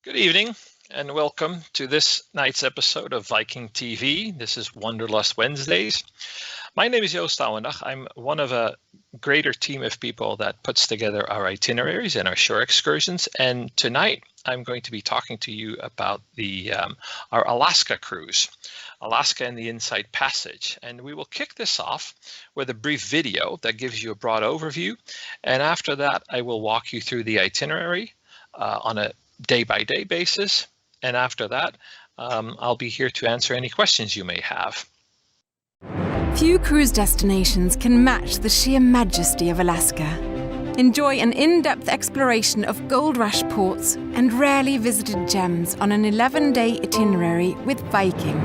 Good evening and welcome to this night's episode of Viking.TV. This is Wanderlust Wednesdays. My name is Joost Ouendag. I'm one of a greater team of people that puts together our itineraries and our shore excursions. And tonight I'm going to be talking to you about our Alaska cruise, Alaska and the Inside Passage. And we will kick this off with a brief video that gives you a broad overview. And after that, I will walk you through the itinerary on a day-by-day basis, and after that, I'll be here to answer any questions you may have. Few cruise destinations can match the sheer majesty of Alaska. Enjoy an in-depth exploration of gold rush ports and rarely visited gems on an 11-day itinerary with Viking.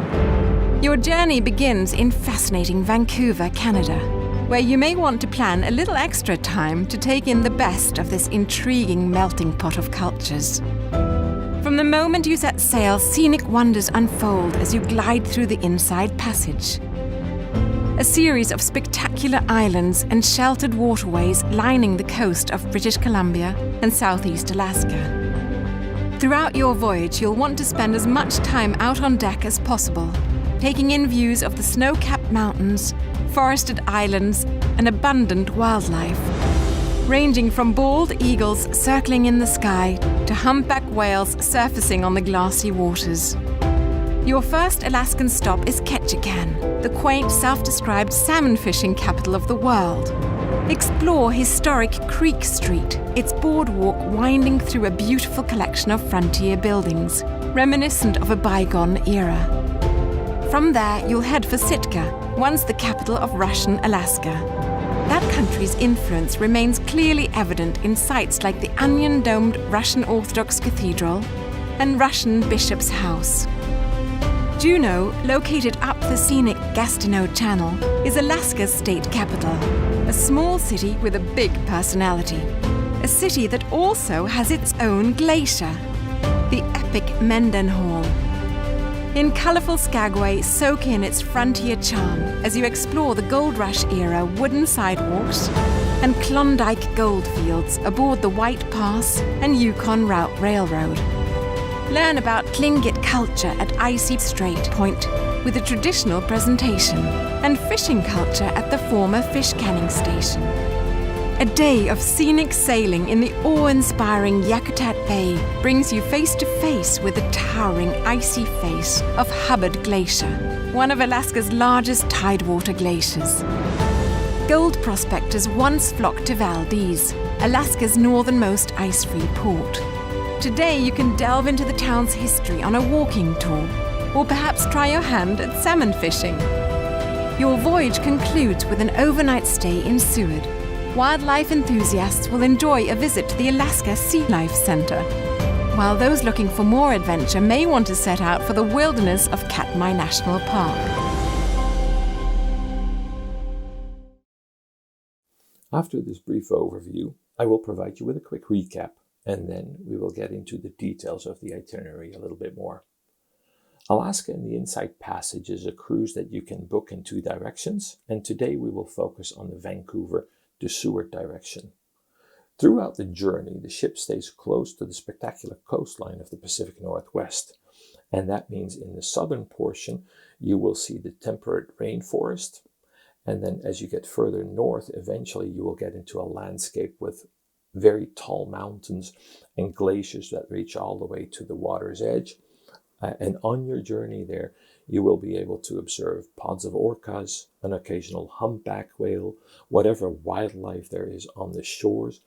Your journey begins in fascinating Vancouver, Canada, where you may want to plan a little extra time to take in the best of this intriguing melting pot of cultures. From the moment you set sail, scenic wonders unfold as you glide through the Inside Passage. A series of spectacular islands and sheltered waterways lining the coast of British Columbia and southeast Alaska. Throughout your voyage, you'll want to spend as much time out on deck as possible, taking in views of the snow-capped mountains, forested islands, and abundant wildlife, ranging from bald eagles circling in the sky to humpback whales surfacing on the glassy waters. Your first Alaskan stop is Ketchikan, the quaint, self-described salmon fishing capital of the world. Explore historic Creek Street, its boardwalk winding through a beautiful collection of frontier buildings, reminiscent of a bygone era. From there, you'll head for Sitka, once the capital of Russian Alaska. That country's influence remains clearly evident in sites like the onion-domed Russian Orthodox Cathedral and Russian Bishop's House. Juneau, located up the scenic Gastineau Channel, is Alaska's state capital, a small city with a big personality. A city that also has its own glacier, the epic Mendenhall. In colourful Skagway, soak in its frontier charm as you explore the Gold Rush era wooden sidewalks and Klondike goldfields aboard the White Pass and Yukon Route Railroad. Learn about Tlingit culture at Icy Strait Point with a traditional presentation and fishing culture at the former fish canning station. A day of scenic sailing in the awe-inspiring Yakutat Bay brings you face-to-face with the towering icy face of Hubbard Glacier, one of Alaska's largest tidewater glaciers. Gold prospectors once flocked to Valdez, Alaska's northernmost ice-free port. Today you can delve into the town's history on a walking tour, or perhaps try your hand at salmon fishing. Your voyage concludes with an overnight stay in Seward. Wildlife enthusiasts will enjoy a visit to the Alaska Sea Life Center, while those looking for more adventure may want to set out for the wilderness of Katmai National Park. After this brief overview, I will provide you with a quick recap, and then we will get into the details of the itinerary a little bit more. Alaska and the Inside Passage is a cruise that you can book in two directions, and today we will focus on the Vancouver to Seward direction. Throughout the journey, the ship stays close to the spectacular coastline of the Pacific Northwest, and that means in the southern portion you will see the temperate rainforest, and then as you get further north, eventually you will get into a landscape with very tall mountains and glaciers that reach all the way to the water's edge. And on your journey there, you will be able to observe pods of orcas, an occasional humpback whale, whatever wildlife there is on the shores,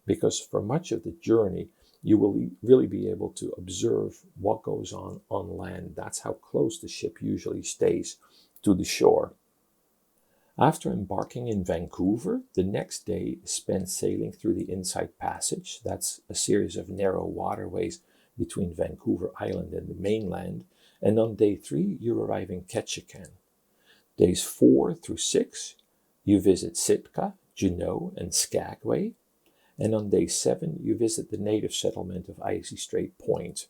because for much of the journey, you will really be able to observe what goes on land. That's how close the ship usually stays to the shore. After embarking in Vancouver, the next day is spent sailing through the Inside Passage. That's a series of narrow waterways between Vancouver Island and the mainland, and on day 3 you arrive in Ketchikan. Days 4 through 6 you visit Sitka, Juneau and Skagway, and on day 7 you visit the native settlement of Icy Strait Point.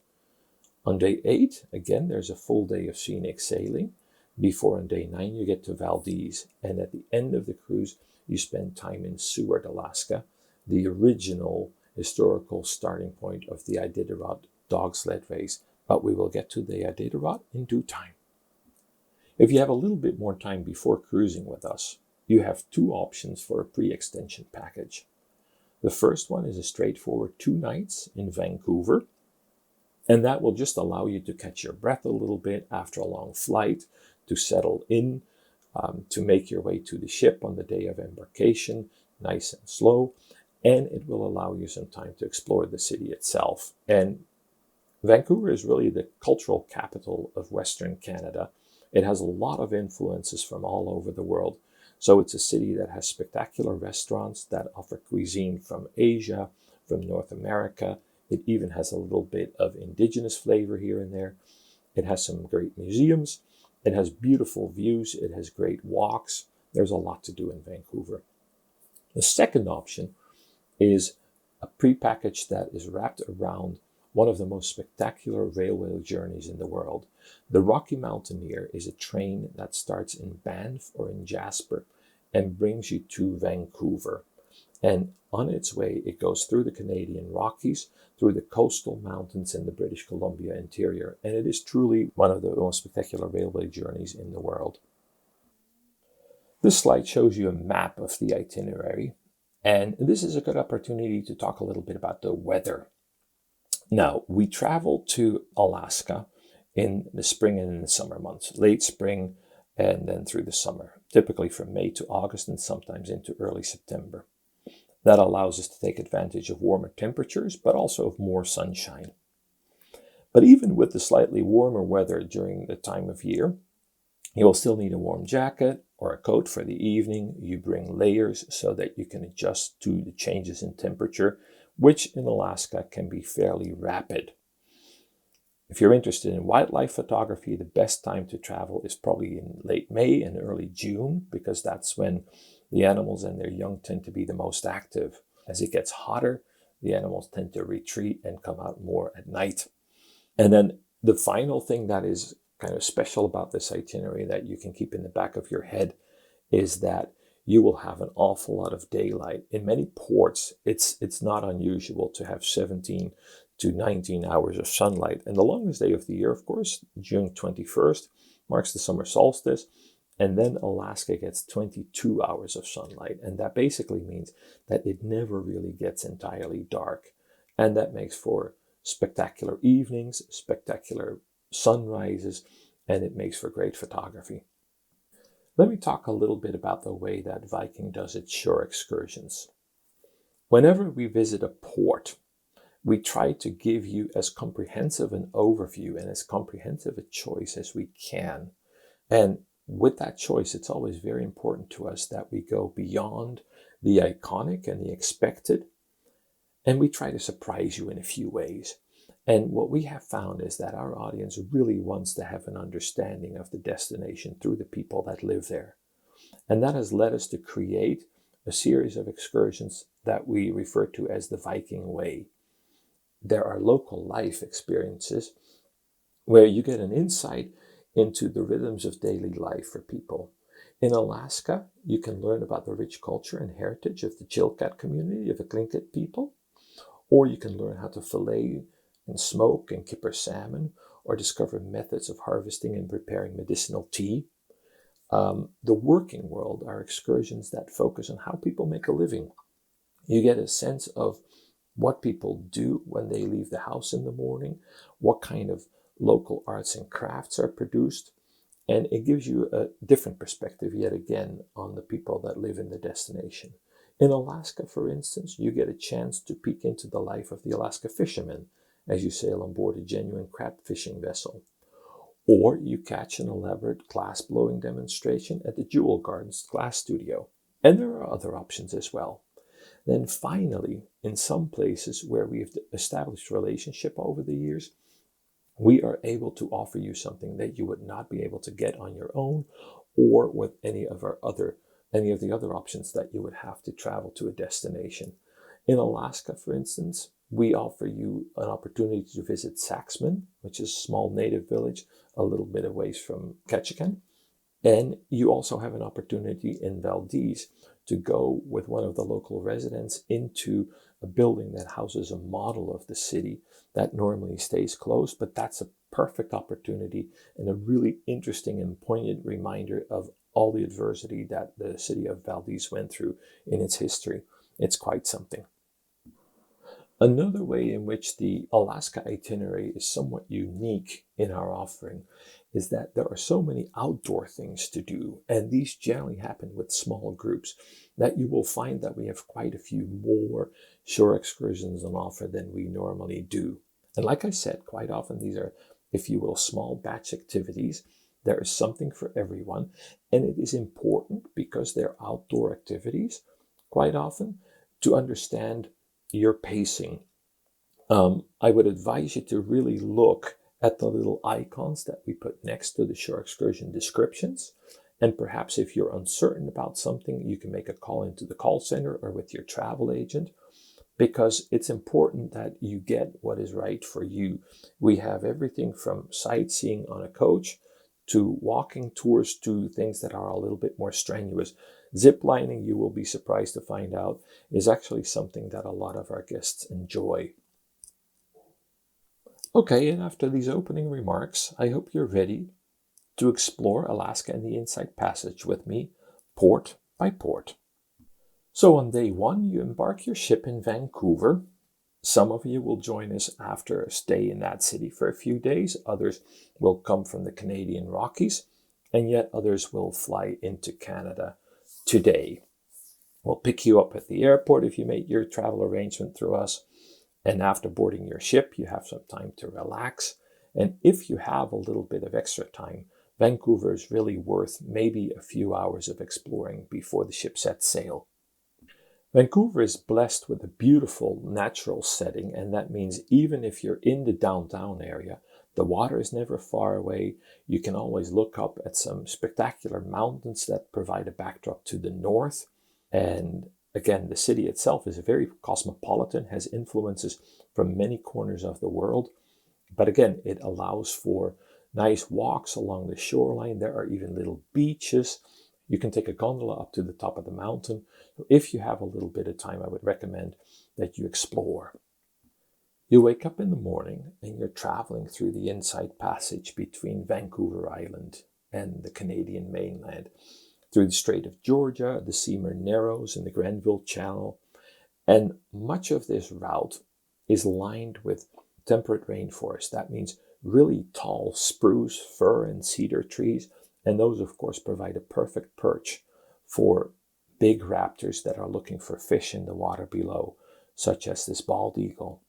On day 8, again there's a full day of scenic sailing, before on day 9 you get to Valdez, and at the end of the cruise you spend time in Seward, Alaska, the original historical starting point of the Iditarod dog sled race, but we will get to the Iditarod in due time. If you have a little bit more time before cruising with us, you have two options for a pre-extension package. The first one is a straightforward 2 nights in Vancouver, and that will just allow you to catch your breath a little bit after a long flight, to settle in, to make your way to the ship on the day of embarkation, nice and slow, and it will allow you some time to explore the city itself. And Vancouver is really the cultural capital of Western Canada. It has a lot of influences from all over the world. So it's a city that has spectacular restaurants that offer cuisine from Asia, from North America. It even has a little bit of indigenous flavor here and there. It has some great museums. It has beautiful views. It has great walks. There's a lot to do in Vancouver. The second option is a pre-package that is wrapped around one of the most spectacular railway journeys in the world. The Rocky Mountaineer is a train that starts in Banff or in Jasper and brings you to Vancouver. And on its way, it goes through the Canadian Rockies, through the coastal mountains in the British Columbia interior. And it is truly one of the most spectacular railway journeys in the world. This slide shows you a map of the itinerary. And this is a good opportunity to talk a little bit about the weather. Now, we travel to Alaska in the spring and in the summer months, late spring and then through the summer, typically from May to August and sometimes into early September. That allows us to take advantage of warmer temperatures, but also of more sunshine. But even with the slightly warmer weather during the time of year, you will still need a warm jacket or a coat for the evening. You bring layers so that you can adjust to the changes in temperature, which in Alaska can be fairly rapid. If you're interested in wildlife photography, the best time to travel is probably in late May and early June, because that's when the animals and their young tend to be the most active. As it gets hotter, the animals tend to retreat and come out more at night. And then the final thing that is kind of special about this itinerary that you can keep in the back of your head is that you will have an awful lot of daylight. In many ports, it's not unusual to have 17 to 19 hours of sunlight. And the longest day of the year, of course, June 21st, marks the summer solstice. And then Alaska gets 22 hours of sunlight. And that basically means that it never really gets entirely dark. And that makes for spectacular evenings, spectacular sunrises, and it makes for great photography. Let me talk a little bit about the way that Viking does its shore excursions. Whenever we visit a port, we try to give you as comprehensive an overview and as comprehensive a choice as we can. And with that choice, it's always very important to us that we go beyond the iconic and the expected, and we try to surprise you in a few ways. And what we have found is that our audience really wants to have an understanding of the destination through the people that live there. And that has led us to create a series of excursions that we refer to as the Viking Way. There are local life experiences where you get an insight into the rhythms of daily life for people. In Alaska, you can learn about the rich culture and heritage of the Chilkat community of the Tlingit people, or you can learn how to fillet and smoke and kipper salmon, or discover methods of harvesting and preparing medicinal tea. The working world are excursions that focus on how people make a living. You get a sense of what people do when they leave the house in the morning, what kind of local arts and crafts are produced, and it gives you a different perspective yet again on the people that live in the destination. In Alaska, for instance, you get a chance to peek into the life of the Alaska fishermen as you sail on board a genuine crab fishing vessel. Or you catch an elaborate glass blowing demonstration at the Jewel Gardens glass studio. And there are other options as well. Then finally, in some places where we have established relationship over the years, we are able to offer you something that you would not be able to get on your own or with any of the other options that you would have to travel to a destination. In Alaska, for instance, we offer you an opportunity to visit Saxman, which is a small native village a little bit away from Ketchikan. And you also have an opportunity in Valdez to go with one of the local residents into a building that houses a model of the city that normally stays closed, but that's a perfect opportunity and a really interesting and poignant reminder of all the adversity that the city of Valdez went through in its history. It's quite something. Another way in which the Alaska itinerary is somewhat unique in our offering is that there are so many outdoor things to do, and these generally happen with small groups, that you will find that we have quite a few more shore excursions on offer than we normally do. And like I said, quite often these are, if you will, small batch activities. There is something for everyone, and it is important, because they're outdoor activities, quite often, to understand your pacing. I would advise you to really look at the little icons that we put next to the shore excursion descriptions. And perhaps if you're uncertain about something, you can make a call into the call center or with your travel agent, because it's important that you get what is right for you. We have everything from sightseeing on a coach to walking tours to things that are a little bit more strenuous. Zip lining, you will be surprised to find out, is actually something that a lot of our guests enjoy. Okay, and after these opening remarks, I hope you're ready to explore Alaska and the Insight Passage with me, port by port. So on day one, you embark your ship in Vancouver. Some of you will join us after a stay in that city for a few days. Others will come from the Canadian Rockies, and yet others will fly into Canada today. We'll pick you up at the airport if you make your travel arrangement through us. And after boarding your ship, you have some time to relax. And if you have a little bit of extra time, Vancouver is really worth maybe a few hours of exploring before the ship sets sail. Vancouver is blessed with a beautiful natural setting, and that means even if you're in the downtown area, the water is never far away. You can always look up at some spectacular mountains that provide a backdrop to the north. And again, the city itself is very cosmopolitan, has influences from many corners of the world. But again, it allows for nice walks along the shoreline. There are even little beaches. You can take a gondola up to the top of the mountain. If you have a little bit of time, I would recommend that you explore. You wake up in the morning and you're traveling through the Insight Passage between Vancouver Island and the Canadian mainland, through the Strait of Georgia, the Seymour Narrows, and the Grenville Channel. And much of this route is lined with temperate rainforest. That means really tall spruce, fir, and cedar trees. And those, of course, provide a perfect perch for big raptors that are looking for fish in the water below, such as this bald eagle.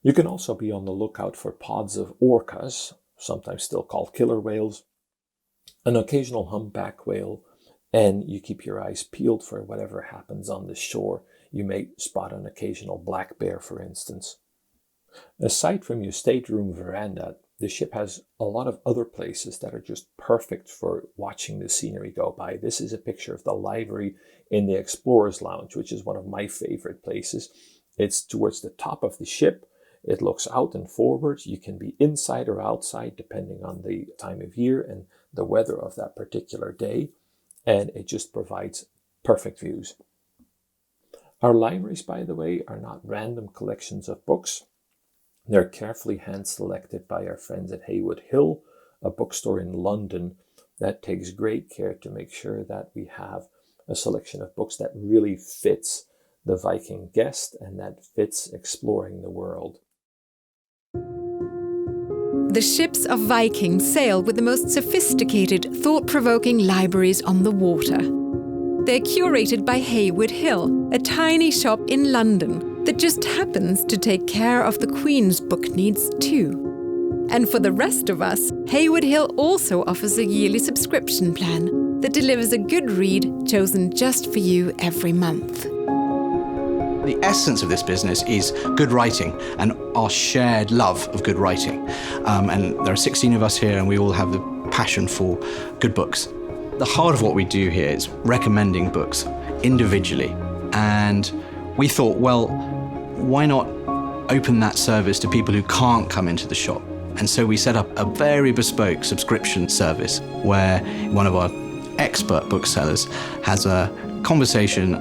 You can also be on the lookout for pods of orcas, sometimes still called killer whales, an occasional humpback whale, and you keep your eyes peeled for whatever happens on the shore. You may spot an occasional black bear, for instance. Aside from your stateroom veranda, the ship has a lot of other places that are just perfect for watching the scenery go by. This is a picture of the library in the Explorer's Lounge, which is one of my favorite places. It's towards the top of the ship. It looks out and forward. You can be inside or outside depending on the time of year and the weather of that particular day. And it just provides perfect views. Our libraries, by the way, are not random collections of books. They're carefully hand-selected by our friends at Haywood Hill, a bookstore in London that takes great care to make sure that we have a selection of books that really fits the Viking guest and that fits exploring the world. The ships of Viking sail with the most sophisticated, thought-provoking libraries on the water. They're curated by Haywood Hill, a tiny shop in London that just happens to take care of the Queen's book needs too. And for the rest of us, Haywood Hill also offers a yearly subscription plan that delivers a good read chosen just for you every month. The essence of this business is good writing and our shared love of good writing. And there are 16 of us here and we all have the passion for good books. The heart of what we do here is recommending books individually. And we thought, well, why not open that service to people who can't come into the shop? And so we set up a very bespoke subscription service where one of our expert booksellers, has a conversation,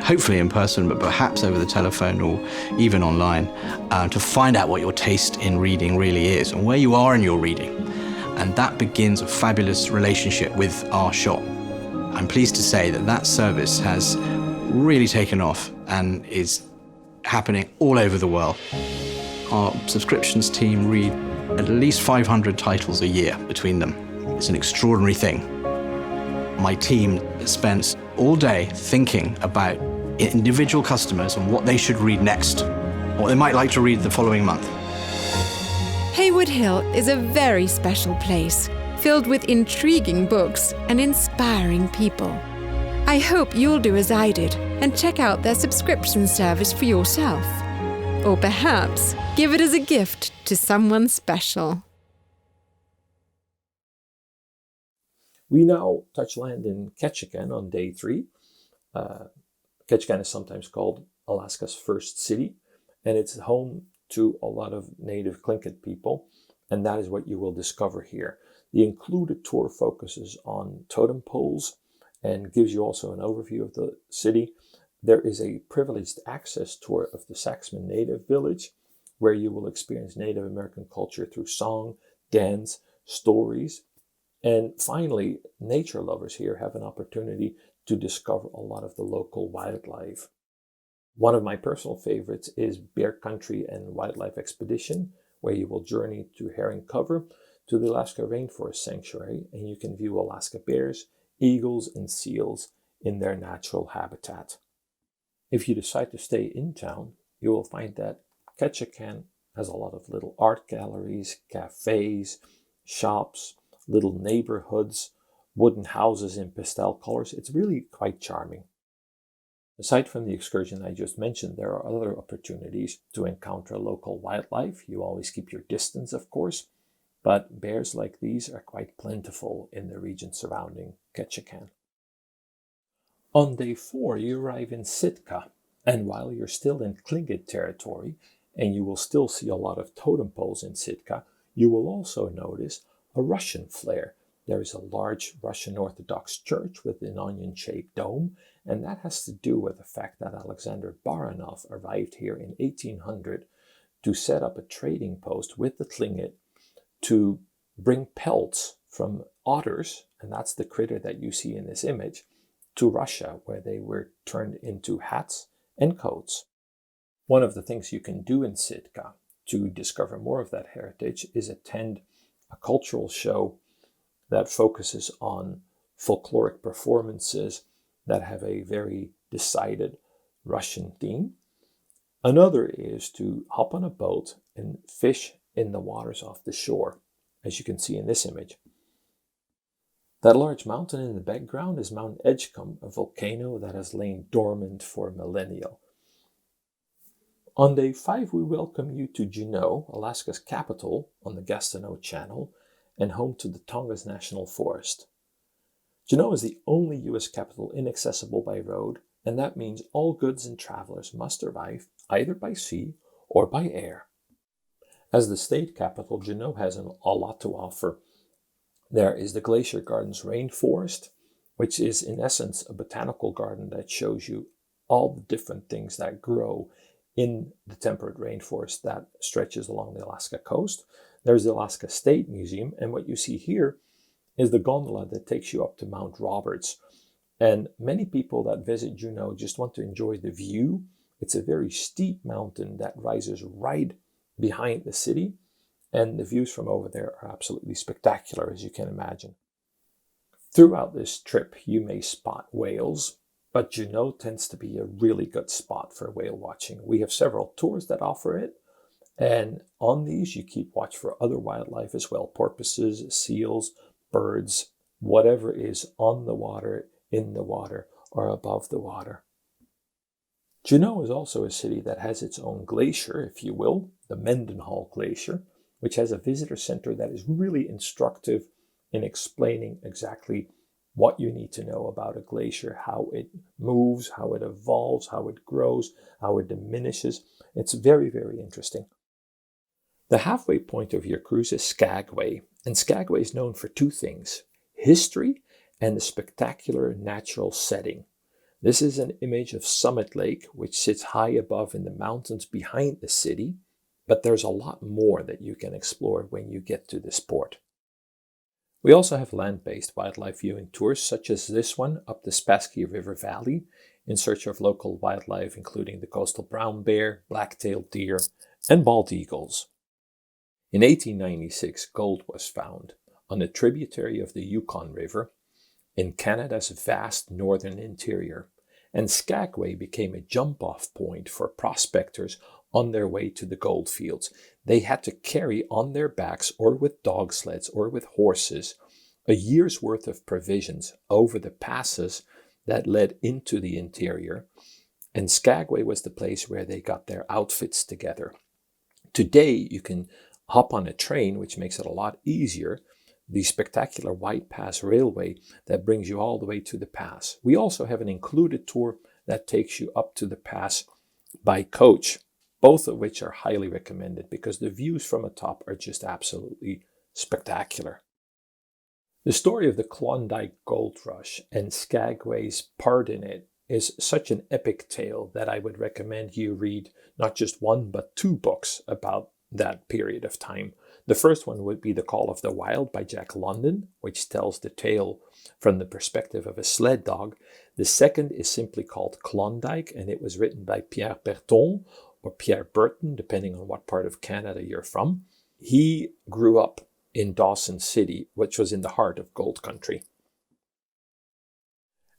hopefully in person, but perhaps over the telephone or even online, to find out what your taste in reading really is and where you are in your reading. And that begins a fabulous relationship with our shop. I'm pleased to say that that service has really taken off and is happening all over the world. Our subscriptions team read at least 500 titles a year between them. It's an extraordinary thing. My team spends all day thinking about individual customers and what they should read next, what they might like to read the following month. Haywood Hill is a very special place, filled with intriguing books and inspiring people. I hope you'll do as I did and check out their subscription service for yourself. Or perhaps give it as a gift to someone special. We now touch land in Ketchikan on day 3. Ketchikan is sometimes called Alaska's first city, and it's home to a lot of native Tlingit people, and that is what you will discover here. The included tour focuses on totem poles and gives you also an overview of the city. There is a privileged access tour of the Saxman Native Village, where you will experience Native American culture through song, dance, stories. And finally, nature lovers here have an opportunity to discover a lot of the local wildlife. One of my personal favorites is Bear Country and Wildlife Expedition, where you will journey to Herring Cover to the Alaska Rainforest Sanctuary, and you can view Alaska bears, eagles, and seals in their natural habitat. If you decide to stay in town, you will find that Ketchikan has a lot of little art galleries, cafes, shops, little neighborhoods, wooden houses in pastel colors. It's really quite charming. Aside from the excursion I just mentioned, there are other opportunities to encounter local wildlife. You always keep your distance, of course, but bears like these are quite plentiful in the region surrounding Ketchikan. On day 4, you arrive in Sitka, and while you're still in Tlingit territory, and you will still see a lot of totem poles in Sitka, you will also notice a Russian flair. There is a large Russian Orthodox church with an onion-shaped dome, and that has to do with the fact that Alexander Baranov arrived here in 1800 to set up a trading post with the Tlingit to bring pelts from otters, and that's the critter that you see in this image, to Russia, where they were turned into hats and coats. One of the things you can do in Sitka to discover more of that heritage is attend a cultural show that focuses on folkloric performances that have a very decided Russian theme. Another is to hop on a boat and fish in the waters off the shore, as you can see in this image. That large mountain in the background is Mount Edgecumbe, a volcano that has lain dormant for millennia. On day 5, we welcome you to Juneau, Alaska's capital on the Gastineau Channel, and home to the Tongass National Forest. Juneau is the only U.S. capital inaccessible by road, and that means all goods and travelers must arrive either by sea or by air. As the state capital, Juneau has a lot to offer. There is the Glacier Gardens Rainforest, which is in essence a botanical garden that shows you all the different things that grow in the temperate rainforest that stretches along the Alaska coast. There's the Alaska State Museum, and what you see here is the gondola that takes you up to Mount Roberts. And many people that visit Juneau just want to enjoy the view. It's a very steep mountain that rises right behind the city, and the views from over there are absolutely spectacular, as you can imagine. Throughout this trip, you may spot whales, but Juneau tends to be a really good spot for whale watching. We have several tours that offer it, and on these you keep watch for other wildlife as well, porpoises, seals, birds, whatever is on the water, in the water, or above the water. Juneau is also a city that has its own glacier, if you will, the Mendenhall Glacier, which has a visitor center that is really instructive in explaining exactly what you need to know about a glacier, how it moves, how it evolves, how it grows, how it diminishes. It's very, very interesting. The halfway point of your cruise is Skagway, and Skagway is known for two things: history and the spectacular natural setting. This is an image of Summit Lake, which sits high above in the mountains behind the city, but there's a lot more that you can explore when you get to this port. We also have land-based wildlife viewing tours, such as this one up the Spassky River Valley, in search of local wildlife, including the coastal brown bear, black-tailed deer, and bald eagles. In 1896, gold was found on a tributary of the Yukon River in Canada's vast northern interior, and Skagway became a jump-off point for prospectors on their way to the gold fields. They had to carry on their backs or with dog sleds or with horses a year's worth of provisions over the passes that led into the interior, and Skagway was the place where they got their outfits together. Today you can hop on a train, which makes it a lot easier, the spectacular White Pass Railway that brings you all the way to the pass. We also have an included tour that takes you up to the pass by coach, both of which are highly recommended because the views from atop are just absolutely spectacular. The story of the Klondike Gold Rush and Skagway's part in it is such an epic tale that I would recommend you read not just one but two books about that period of time. The first one would be The Call of the Wild by Jack London, which tells the tale from the perspective of a sled dog. The second is simply called Klondike, and it was written by Pierre Berton, or Pierre Burton, depending on what part of Canada you're from. He grew up in Dawson City, which was in the heart of gold country.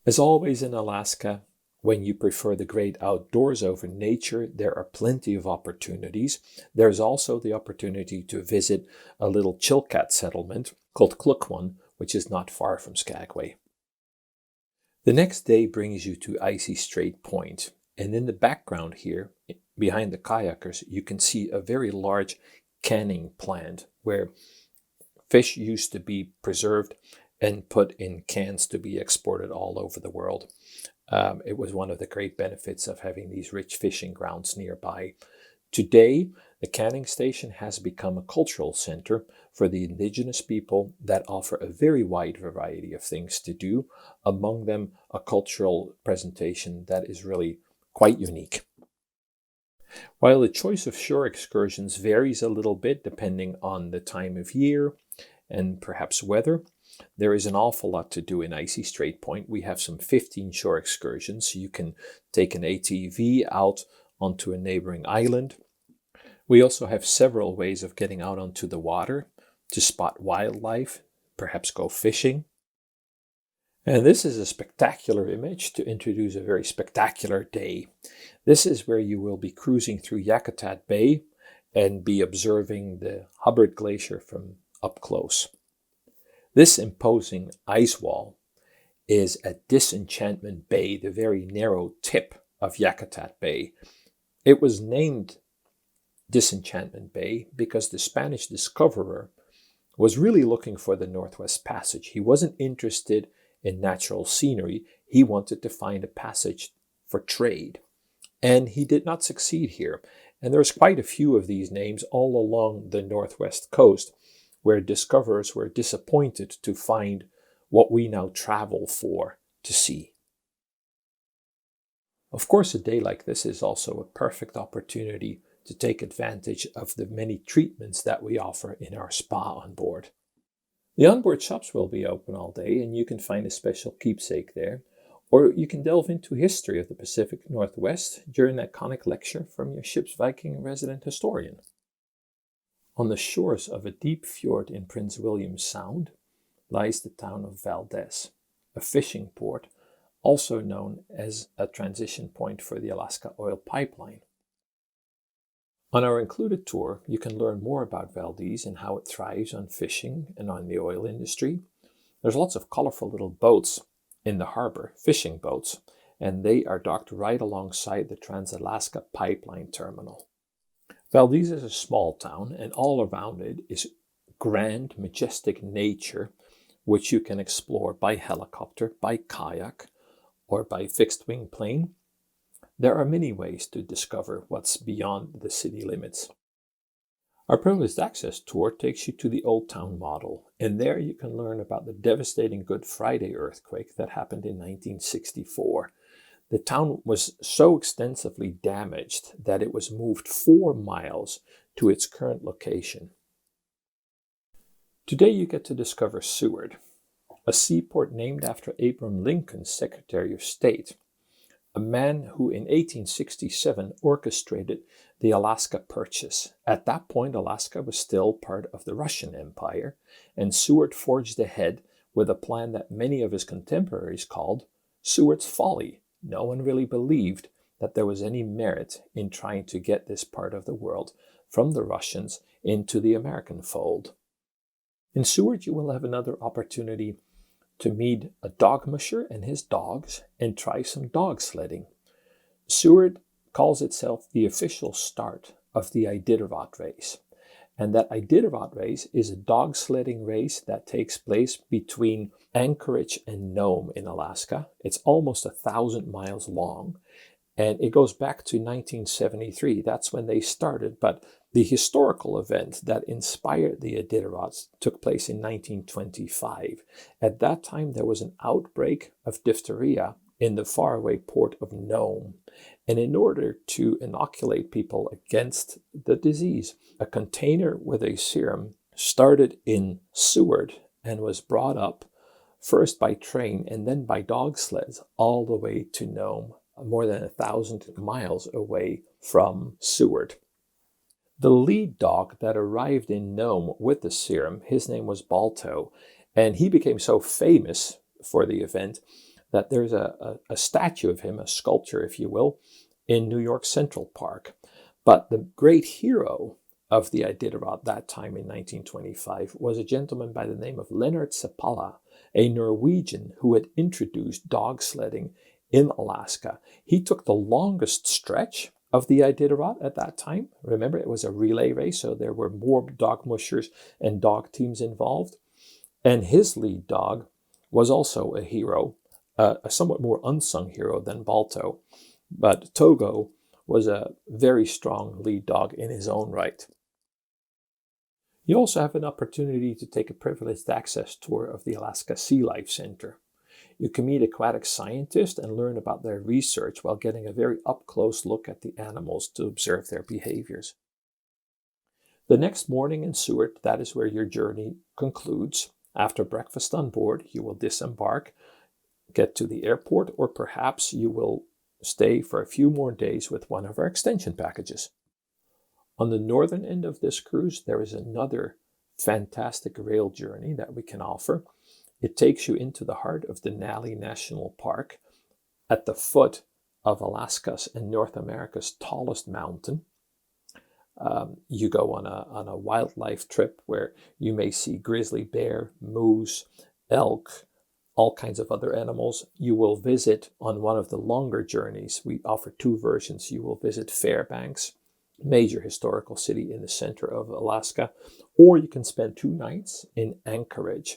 As always in Alaska, when you prefer the great outdoors over nature, there are plenty of opportunities. There's also the opportunity to visit a little Chilkat settlement called Klukwan, which is not far from Skagway. The next day brings you to Icy Strait Point, and in the background here, behind the kayakers, you can see a very large canning plant where fish used to be preserved and put in cans to be exported all over the world. It was one of the great benefits of having these rich fishing grounds nearby. Today, the canning station has become a cultural center for the indigenous people that offer a very wide variety of things to do, among them a cultural presentation that is really quite unique. While the choice of shore excursions varies a little bit depending on the time of year and perhaps weather, there is an awful lot to do in Icy Strait Point. We have some 15 shore excursions. You can take an ATV out onto a neighboring island. We also have several ways of getting out onto the water to spot wildlife, perhaps go fishing. And this is a spectacular image to introduce a very spectacular day. This is where you will be cruising through Yakutat Bay and be observing the Hubbard Glacier from up close. This imposing ice wall is at Disenchantment Bay, the very narrow tip of Yakutat Bay. It was named Disenchantment Bay because the Spanish discoverer was really looking for the Northwest Passage. He wasn't interested in natural scenery. He wanted to find a passage for trade. And he did not succeed here. And there's quite a few of these names all along the Northwest coast, where discoverers were disappointed to find what we now travel for to see. Of course, a day like this is also a perfect opportunity to take advantage of the many treatments that we offer in our spa on board. The onboard shops will be open all day, and you can find a special keepsake there, or you can delve into history of the Pacific Northwest during an iconic lecture from your ship's Viking resident historian. On the shores of a deep fjord in Prince William Sound lies the town of Valdez, a fishing port, also known as a transition point for the Alaska oil pipeline. On our included tour, you can learn more about Valdez and how it thrives on fishing and on the oil industry. There's lots of colorful little boats in the harbor, fishing boats, and they are docked right alongside the Trans-Alaska Pipeline Terminal. Valdez is a small town, and all around it is grand, majestic nature, which you can explore by helicopter, by kayak, or by fixed-wing plane. There are many ways to discover what's beyond the city limits. Our privileged access tour takes you to the Old Town model, and there you can learn about the devastating Good Friday earthquake that happened in 1964. The town was so extensively damaged that it was moved 4 miles to its current location. Today you get to discover Seward, a seaport named after Abraham Lincoln's Secretary of State, a man who in 1867 orchestrated the Alaska Purchase. At that point, Alaska was still part of the Russian Empire, and Seward forged ahead with a plan that many of his contemporaries called Seward's Folly. No one really believed that there was any merit in trying to get this part of the world from the Russians into the American fold. In Seward, you will have another opportunity to meet a dog musher and his dogs and try some dog sledding. Seward calls itself the official start of the Iditarod race. And that Iditarod race is a dog sledding race that takes place between Anchorage and Nome in Alaska. It's almost 1,000 miles long, and it goes back to 1973. That's when they started, but the historical event that inspired the Iditarods took place in 1925. At that time, there was an outbreak of diphtheria in the faraway port of Nome. And in order to inoculate people against the disease, a container with a serum started in Seward and was brought up first by train and then by dog sleds all the way to Nome, more than 1,000 miles away from Seward. The lead dog that arrived in Nome with the serum, his name was Balto, and he became so famous for the event that there's a statue of him, a sculpture, if you will, in New York Central Park. But the great hero of the Iditarod that time in 1925 was a gentleman by the name of Leonard Seppala, a Norwegian who had introduced dog sledding in Alaska. He took the longest stretch of the Iditarod at that time. Remember, it was a relay race, so there were more dog mushers and dog teams involved. And his lead dog was also a hero, a somewhat more unsung hero than Balto. But Togo was a very strong lead dog in his own right. You also have an opportunity to take a privileged access tour of the Alaska Sea Life Center. You can meet aquatic scientists and learn about their research while getting a very up-close look at the animals to observe their behaviors. The next morning in Seward, that is where your journey concludes. After breakfast on board, you will disembark, get to the airport, or perhaps you will stay for a few more days with one of our extension packages. On the northern end of this cruise, there is another fantastic rail journey that we can offer. It takes you into the heart of Denali National Park at the foot of Alaska's and North America's tallest mountain. You go on a wildlife trip where you may see grizzly bear, moose, elk, all kinds of other animals. You will visit on one of the longer journeys. We offer 2 versions. You will visit Fairbanks, major historical city in the center of Alaska, or you can spend 2 nights in Anchorage.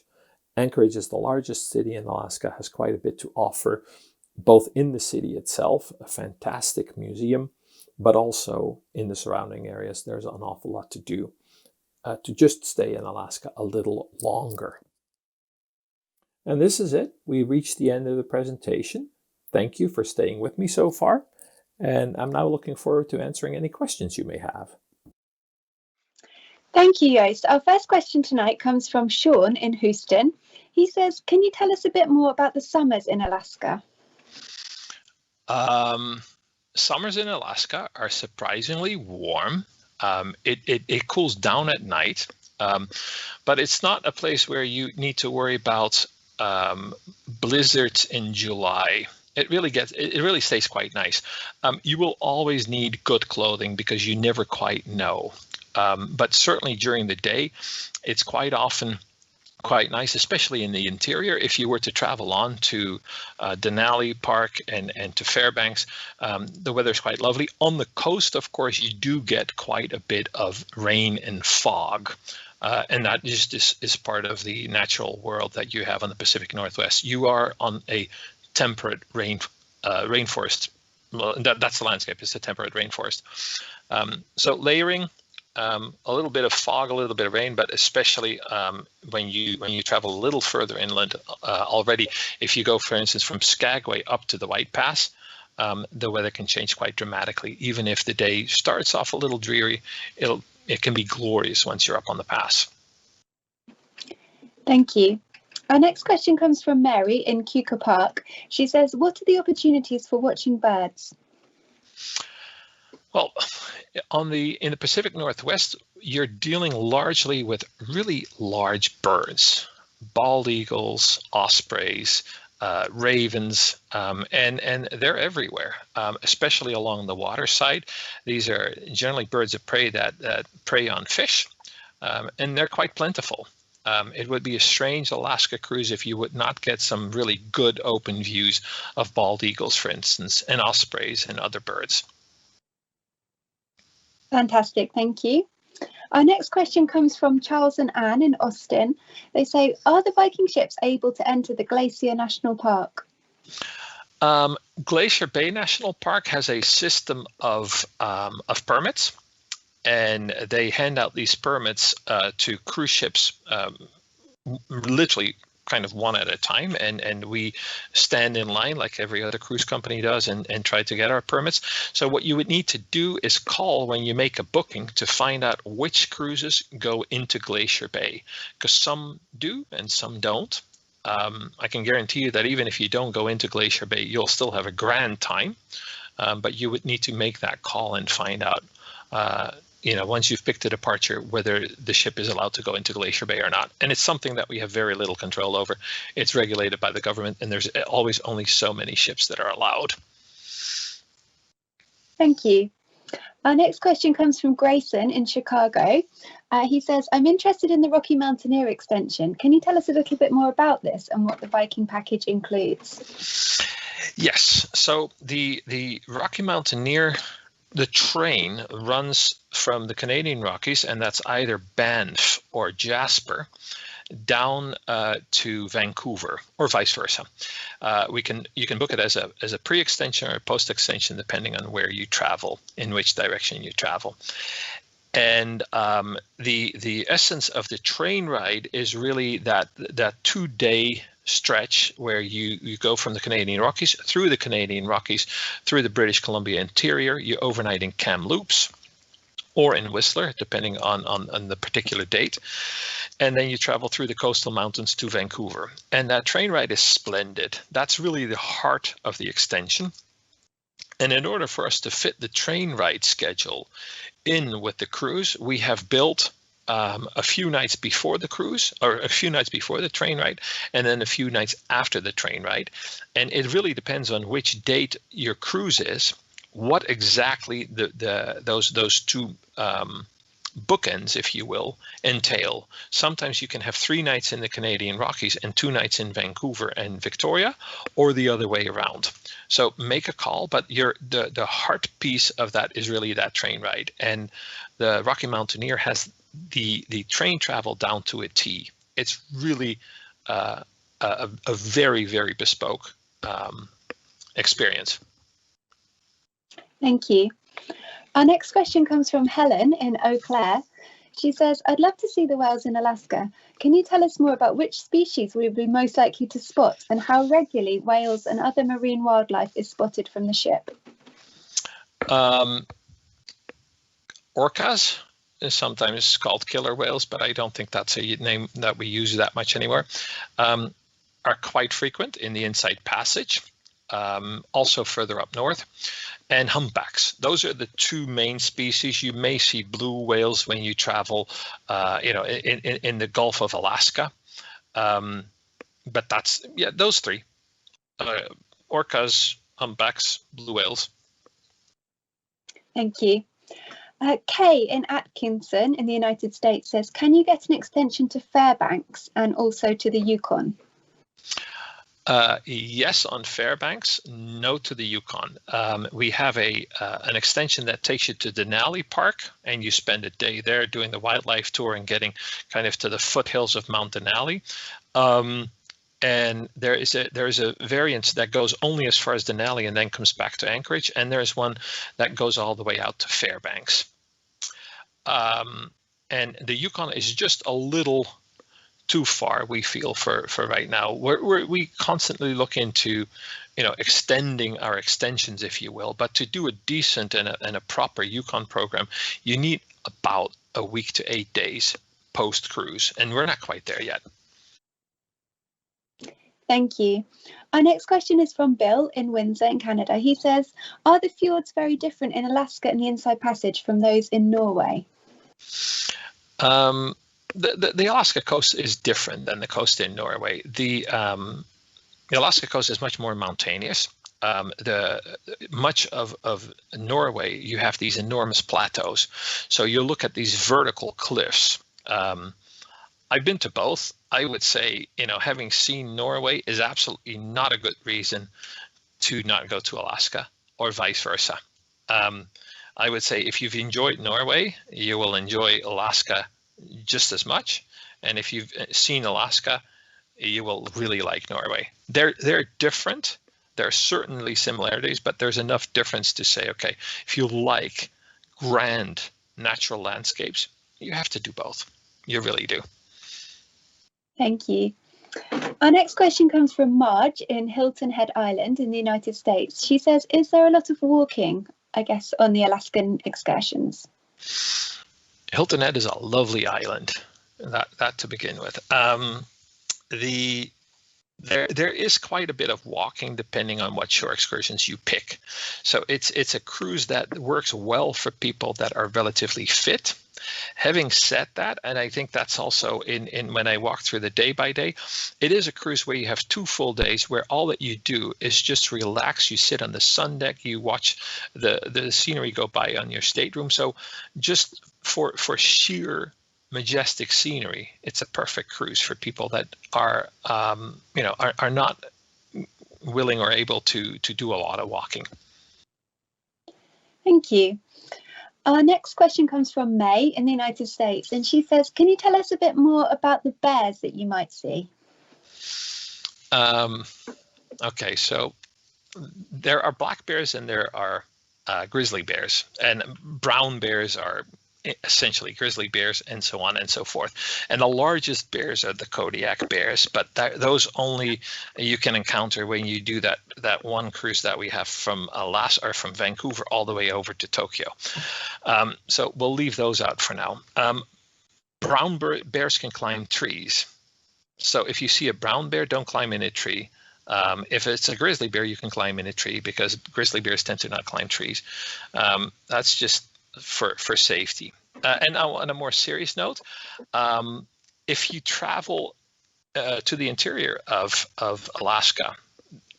Anchorage is the largest city in Alaska, has quite a bit to offer, both in the city itself, a fantastic museum, but also in the surrounding areas. There's an awful lot to do to just stay in Alaska a little longer. And this is it. We reached the end of the presentation. Thank you for staying with me so far. And I'm now looking forward to answering any questions you may have. Thank you, Joost. Our first question tonight comes from Sean in Houston. He says, can you tell us a bit more about the summers in Alaska? Summers in Alaska are surprisingly warm. It cools down at night, but it's not a place where you need to worry about blizzards in July. It really stays quite nice. You will always need good clothing because you never quite know. But certainly during the day, it's quite often quite nice, especially in the interior. If you were to travel on to Denali Park and to Fairbanks, the weather's quite lovely. On the coast, of course, you do get quite a bit of rain and fog. And that just is part of the natural world that you have on the Pacific Northwest. You are on a temperate rainforest. That's the landscape. It's a temperate rainforest. So layering a little bit of fog, a little bit of rain, but especially when you travel a little further inland already, if you go, for instance, from Skagway up to the White Pass, the weather can change quite dramatically. Even if the day starts off a little dreary, it can be glorious once you're up on the pass. Thank you. Our next question comes from Mary in Kuka Park. She says, what are the opportunities for watching birds? Well, in the Pacific Northwest, you're dealing largely with really large birds, bald eagles, ospreys, ravens, and they're everywhere, especially along the water side. These are generally birds of prey that prey on fish, and they're quite plentiful. It would be a strange Alaska cruise if you would not get some really good open views of bald eagles, for instance, and ospreys and other birds. Fantastic, thank you. Our next question comes from Charles and Anne in Austin. They say, are the Viking ships able to enter the Glacier National Park? Glacier Bay National Park has a system of permits, and they hand out these permits to cruise ships literally kind of one at a time, and we stand in line like every other cruise company does and try to get our permits. So what you would need to do is call when you make a booking to find out which cruises go into Glacier Bay, because some do and some don't. I can guarantee you that even if you don't go into Glacier Bay, you'll still have a grand time, but you would need to make that call and find out once you've picked a departure, whether the ship is allowed to go into Glacier Bay or not. And it's something that we have very little control over. It's regulated by the government, and there's always only so many ships that are allowed. Thank you. Our next question comes from Grayson in Chicago. He says, I'm interested in the Rocky Mountaineer extension. Can you tell us a little bit more about this and what the Viking package includes? Yes. So the Rocky Mountaineer, the train runs from the Canadian Rockies, and that's either Banff or Jasper, down to Vancouver, or vice versa. You can book it as a pre-extension or a post-extension, depending on where you travel, in which direction you travel. And the essence of the train ride is really that 2-day stretch where you go from the Canadian Rockies, through the British Columbia interior. You overnight in Kamloops or in Whistler, depending on the particular date. And then you travel through the coastal mountains to Vancouver. And that train ride is splendid. That's really the heart of the extension. And in order for us to fit the train ride schedule in with the cruise, we have built a few nights before the cruise, or a few nights before the train ride, and then a few nights after the train ride. And it really depends on which date your cruise is, what exactly those two bookends, if you will, entail. Sometimes you can have 3 nights in the Canadian Rockies and 2 nights in Vancouver and Victoria, or the other way around. So make a call, but the heart piece of that is really that train ride. And the Rocky Mountaineer has the train travel down to a T. It's really a very, very bespoke experience. Thank you. Our next question comes from Helen in Eau Claire. She says, I'd love to see the whales in Alaska. Can you tell us more about which species we would be most likely to spot and how regularly whales and other marine wildlife is spotted from the ship? Orcas is sometimes called killer whales, but I don't think that's a name that we use that much anymore, are quite frequent in the Inside Passage, also further up north. And humpbacks. Those are the 2 main species. You may see blue whales when you travel, in the Gulf of Alaska. But that's, those 3. Orcas, humpbacks, blue whales. Thank you. Kay in Atkinson in the United States says, can you get an extension to Fairbanks and also to the Yukon? Yes, on Fairbanks, no to the Yukon. We have an extension that takes you to Denali Park, and you spend a day there doing the wildlife tour and getting kind of to the foothills of Mount Denali. And there is a variant that goes only as far as Denali and then comes back to Anchorage, and there's one that goes all the way out to Fairbanks. and the Yukon is just a little too far, we feel, for right now. We constantly look into, extending our extensions, if you will. But to do a decent and a proper Yukon program, you need about a week to 8 days post cruise, and we're not quite there yet. Thank you. Our next question is from Bill in Windsor in Canada. He says, are the fjords very different in Alaska and the Inside Passage from those in Norway? The Alaska coast is different than the coast in Norway. The Alaska coast is much more mountainous. Much of Norway, you have these enormous plateaus. So you look at these vertical cliffs. I've been to both. I would say, having seen Norway is absolutely not a good reason to not go to Alaska, or vice versa. I would say if you've enjoyed Norway, you will enjoy Alaska just as much. And if you've seen Alaska, you will really like Norway. They're different. There are certainly similarities, but there's enough difference to say, okay, if you like grand natural landscapes, you have to do both. You really do. Thank you. Our next question comes from Marge in Hilton Head Island in the United States. She says, is there a lot of walking, I guess, on the Alaskan excursions? Hilton Head is a lovely island, that to begin with. There is quite a bit of walking depending on what shore excursions you pick. So it's a cruise that works well for people that are relatively fit. Having said that, and I think that's also in when I walk through the day by day, it is a cruise where you have 2 full days where all that you do is just relax. You sit on the sun deck, you watch the scenery go by on your stateroom. So just for sheer majestic scenery, it's a perfect cruise for people that are not willing or able to do a lot of walking. Thank you. Our next question comes from May in the United States, and she says, can you tell us a bit more about the bears that you might see? Okay, so there are black bears and there are grizzly bears, and brown bears are essentially grizzly bears, and so on and so forth. And the largest bears are the Kodiak bears, but those only you can encounter when you do that one cruise that we have from Alaska or from Vancouver all the way over to Tokyo. So we'll leave those out for now. Brown bears can climb trees. So if you see a brown bear, don't climb in a tree. If it's a grizzly bear, you can climb in a tree because grizzly bears tend to not climb trees. That's just for safety. And now on a more serious note, if you travel to the interior of Alaska,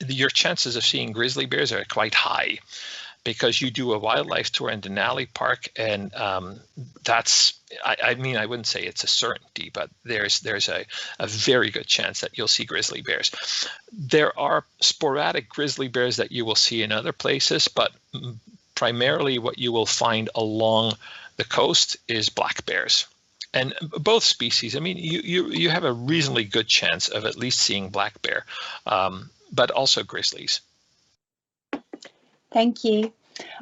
your chances of seeing grizzly bears are quite high because you do a wildlife tour in Denali Park, and that's, I mean, I wouldn't say it's a certainty, but there's a very good chance that you'll see grizzly bears. There are sporadic grizzly bears that you will see in other places, but primarily what you will find along the coast is black bears. And both species, I mean, you have a reasonably good chance of at least seeing black bear, but also grizzlies. Thank you.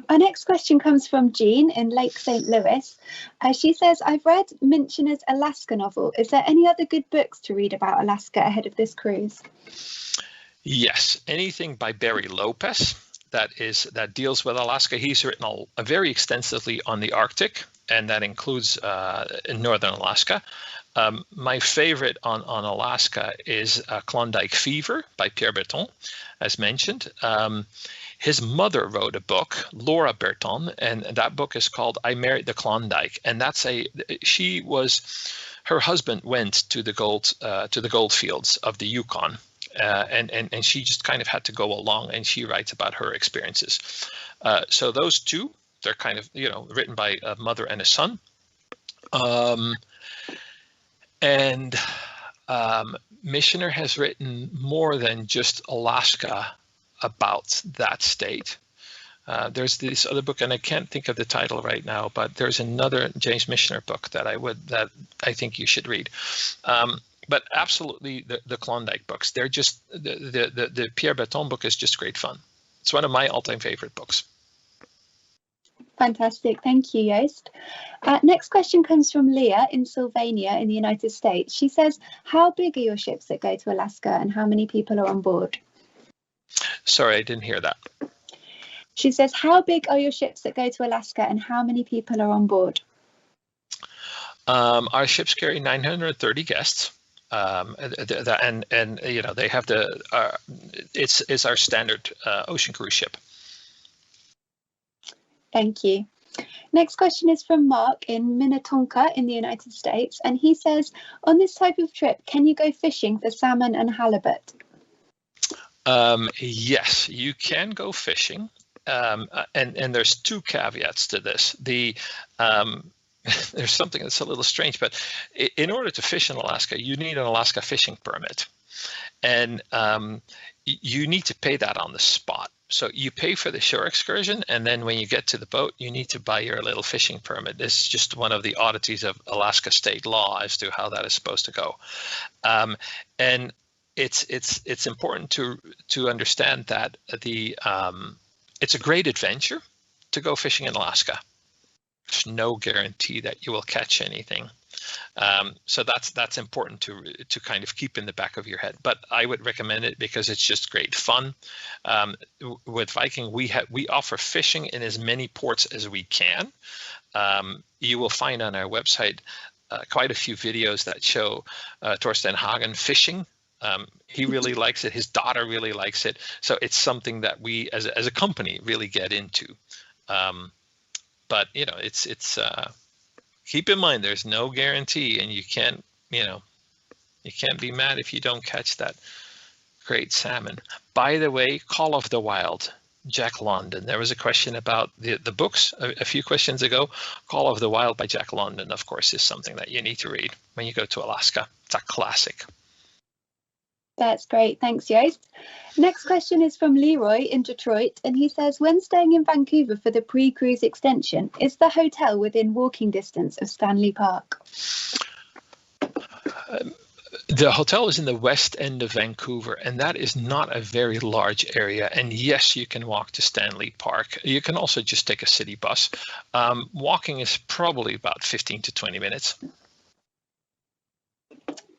Our next question comes from Jean in Lake St. Louis. She says, I've read Michener's Alaska novel. Is there any other good books to read about Alaska ahead of this cruise? Yes, anything by Barry Lopez that deals with Alaska. He's written very extensively on the Arctic, and that includes northern Alaska. My favorite on Alaska is Klondike Fever by Pierre Berton, as mentioned. His mother wrote a book, Laura Berton, and that book is called I Married the Klondike. And her husband went to the gold fields of the Yukon. And she just kind of had to go along, and she writes about her experiences. So those two, they're kind of, written by a mother and a son. Michener has written more than just Alaska about that state. There's this other book, and I can't think of the title right now, but there's another James Michener book that I think you should read. But absolutely, the Klondike books, they're just, the Pierre Berton book is just great fun. It's one of my all-time favorite books. Fantastic. Thank you, Joost. Next question comes from Leah in Sylvania in the United States. She says, how big are your ships that go to Alaska and how many people are on board? Sorry, I didn't hear that. She says, how big are your ships that go to Alaska and how many people are on board? Our ships carry 930 guests. And you know, they have it's our standard ocean cruise ship. Thank you. Next question is from Mark in Minnetonka in the United States, and he says, on this type of trip, can you go fishing for salmon and halibut? Yes, you can go fishing, and there's two caveats to this. There's something that's a little strange, but in order to fish in Alaska, you need an Alaska fishing permit, and you need to pay that on the spot. So you pay for the shore excursion, and then when you get to the boat, you need to buy your little fishing permit. It's just one of the oddities of Alaska state law as to how that is supposed to go. And it's important to understand that it's a great adventure to go fishing in Alaska. There's no guarantee that you will catch anything. So that's important to kind of keep in the back of your head. But I would recommend it because it's just great fun. With Viking, we offer fishing in as many ports as we can. You will find on our website quite a few videos that show Torstein Hagen fishing. He really likes it. His daughter really likes it. So it's something that we as a company really get into. But you know, it's keep in mind there's no guarantee, and you can't be mad if you don't catch that great salmon. By the way, Call of the Wild, Jack London. There was a question about the books a few questions ago. Call of the Wild by Jack London, of course, is something that you need to read when you go to Alaska. It's a classic. That's great. Thanks, Joost. Next question is from Leroy in Detroit, and he says, when staying in Vancouver for the pre-cruise extension, is the hotel within walking distance of Stanley Park? The hotel is in the west end of Vancouver, and that is not a very large area. And yes, you can walk to Stanley Park. You can also just take a city bus. Walking is probably about 15 to 20 minutes.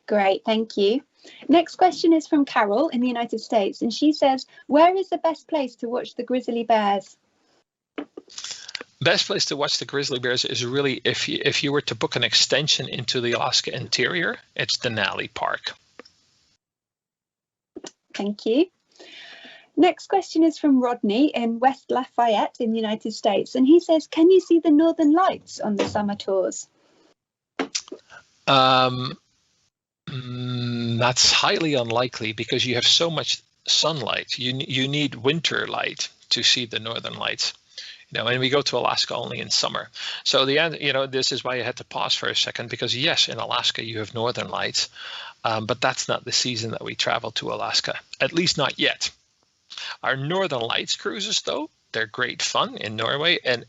Great, thank you. Next question is from Carol in the United States, and she says, where is the best place to watch the grizzly bears? Best place to watch the grizzly bears is really if you were to book an extension into the Alaska interior, it's Denali Park. Thank you. Next question is from Rodney in West Lafayette in the United States, and he says, can you see the northern lights on the summer tours? That's highly unlikely because you have so much sunlight. You need winter light to see the northern lights. You know, and we go to Alaska only in summer. So this is why I had to pause for a second, because yes, in Alaska you have northern lights, but that's not the season that we travel to Alaska, at least not yet. Our Northern Lights cruises, though, they're great fun in Norway, and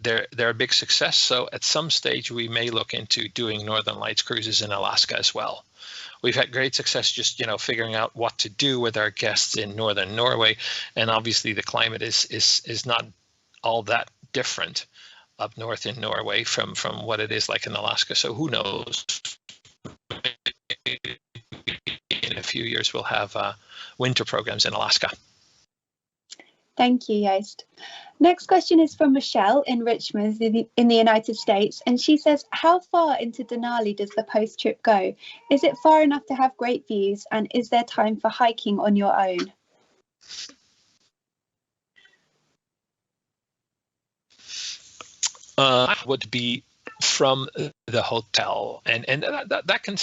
they're a big success. So at some stage we may look into doing Northern Lights cruises in Alaska as well. We've had great success just figuring out what to do with our guests in northern Norway, and obviously the climate is not all that different up north in Norway from what it is like in Alaska. So who knows? In a few years we'll have winter programs in Alaska. Thank you, Joost. Next question is from Michelle in Richmond in the United States, and she says, how far into Denali does the post trip go? Is it far enough to have great views, and is there time for hiking on your own? Would be from the hotel, and that can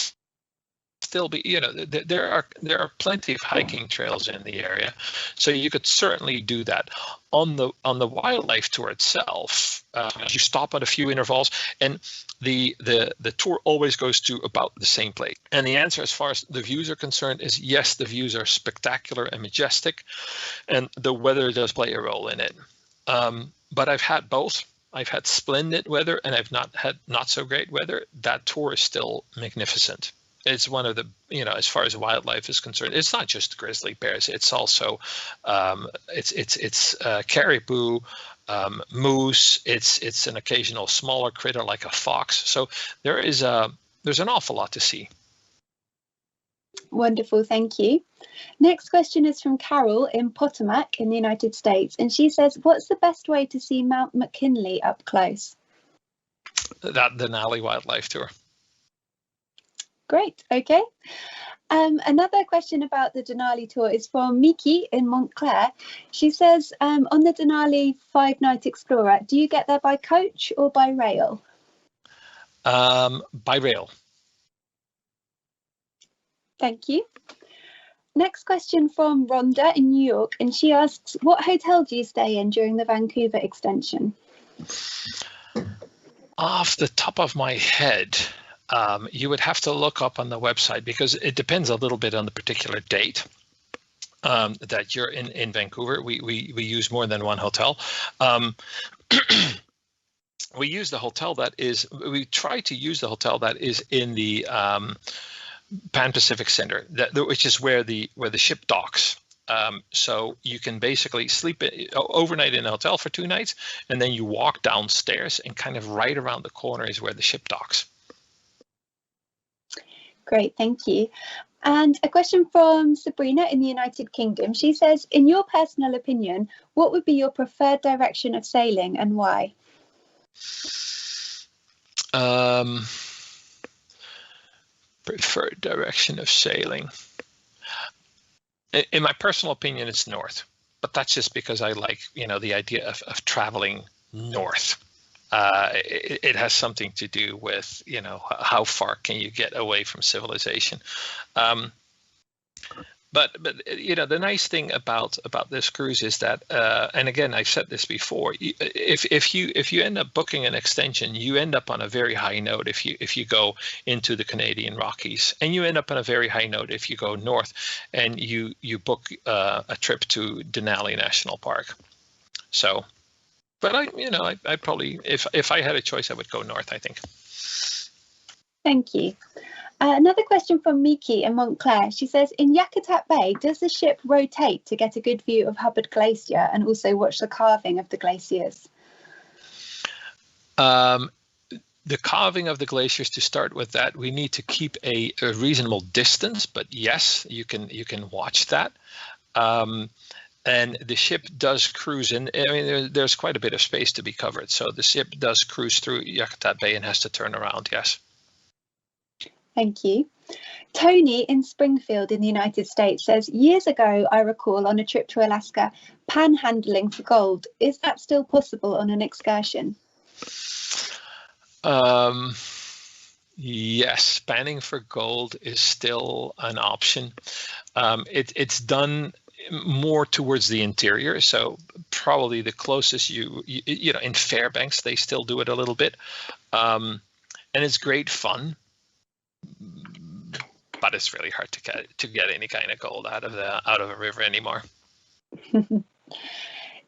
still be, there are plenty of hiking trails in the area, so you could certainly do that. On the wildlife tour itself, you stop at a few intervals, and the tour always goes to about the same place. And the answer, as far as the views are concerned, is yes, the views are spectacular and majestic, and the weather does play a role in it. But I've had both. I've had splendid weather, and I've not had not so great weather. That tour is still magnificent. it's one of the, as far as wildlife is concerned, it's not just grizzly bears. It's also it's caribou, moose. It's an occasional smaller critter like a fox. So there's an awful lot to see. Wonderful, thank you. Next question is from Carol in Potomac in the United States, and she says, what's the best way to see Mount McKinley up close? The Denali Wildlife Tour. Great, okay. Another question about the Denali tour is from Miki in Montclair. She says, on the Denali 5-night Explorer, do you get there by coach or by rail? By rail. Thank you. Next question from Rhonda in New York, and she asks, what hotel do you stay in during the Vancouver extension? Off the top of my head, you would have to look up on the website, because it depends a little bit on the particular date that you're in Vancouver. We use more than one hotel. We try to use the hotel that is in the Pan Pacific Center, which is where the ship docks. So you can basically sleep overnight in a hotel for 2 nights, and then you walk downstairs, and kind of right around the corner is where the ship docks. Great, thank you. And a question from Sabrina in the United Kingdom. She says, in your personal opinion, what would be your preferred direction of sailing and why? Preferred direction of sailing. In my personal opinion, it's north, but that's just because I like, the idea of traveling north. It has something to do with, how far can you get away from civilization. But the nice thing about this cruise is that, and again, I've said this before, if you end up booking an extension, you end up on a very high note if you go into the Canadian Rockies, and you end up on a very high note if you go north and you book a trip to Denali National Park. So, but I probably, if I had a choice, I would go north, I think. Thank you. Another question from Miki in Montclair. She says, in Yakutat Bay, does the ship rotate to get a good view of Hubbard Glacier and also watch the carving of the glaciers? The carving of the glaciers, to start with that, we need to keep a reasonable distance, but yes, you can watch that. And the ship does cruise in. I mean, there's quite a bit of space to be covered, so the ship does cruise through Yakutat Bay and has to turn around, yes. Thank you. Tony in Springfield in the United States says, years ago, I recall on a trip to Alaska, panhandling for gold. Is that still possible on an excursion? Yes, panning for gold is still an option. It's done more towards the interior, so probably the closest in Fairbanks, they still do it a little bit. And it's great fun. But it's really hard to get any kind of gold out of a river anymore.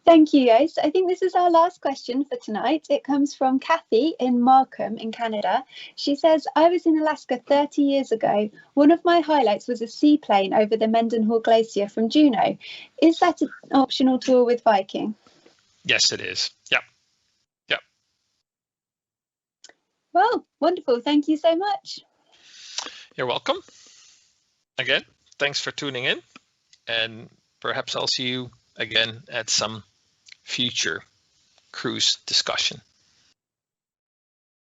Thank you, Joost. I think this is our last question for tonight. It comes from Kathy in Markham in Canada. She says, I was in Alaska 30 years ago. One of my highlights was a seaplane over the Mendenhall Glacier from Juneau. Is that an optional tour with Viking? Yes, it is. Yep. Well, wonderful. Thank you so much. You're welcome. Again, thanks for tuning in, and perhaps I'll see you again at some future cruise discussion.